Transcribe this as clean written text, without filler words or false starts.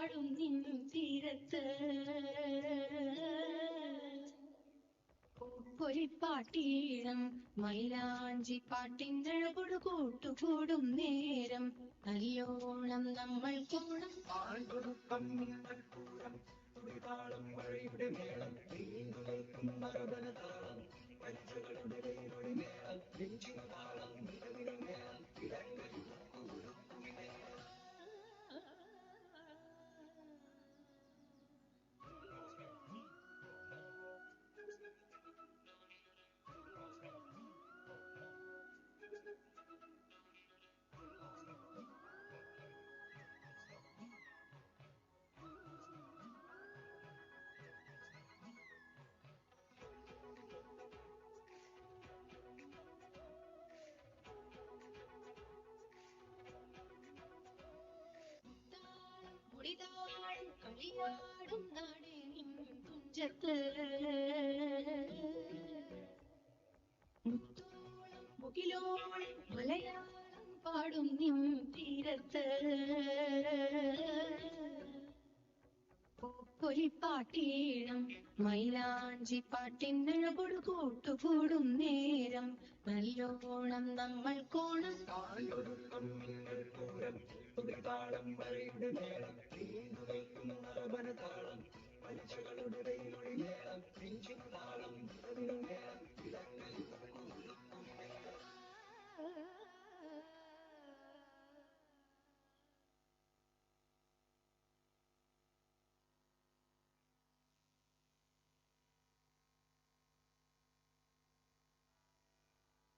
പാടും നിൻ തീരത്ത് പൊലിപ്പാട്ടീണം മൈലാഞ്ചി പാട്ടിനഴകൊടു കൂട്ടുകൂടും നേരം നല്ലോണം നമ്മൾ കോണം പാൽകൊടുക്കം പൂരം തുടിതാളം മഴയുടെ മേളം നീണ്ടു നിൽക്കുന്ന നരബലതാളം പഞ്ചകളുടെ വേരൊളി മേളം നെഞ്ചിന താളം മികവിന മേളം ഇടങ്ങളിൽ മുടിതാളം കളിയാടും നാടേ നിൻ തുഞ്ചത്ത് മുത്തോളം മുകിലോളം മലയാളം പാടും നിൻ തീരത്ത് പൊലിപ്പാട്ടീണം മൈലാഞ്ചി പാട്ടിനഴകൊടു കൂട്ടുകൂടും നേരം നല്ലോണം നമ്മൾ കോണം പാൽകൊടുക്കം പൂരം തുടിതാളം മഴയുടെ മേളം നീണ്ടു നിൽക്കുന്ന നരബലതാളം പഞ്ചകളുടെ വേരൊളി മേളം നെഞ്ചിന താളം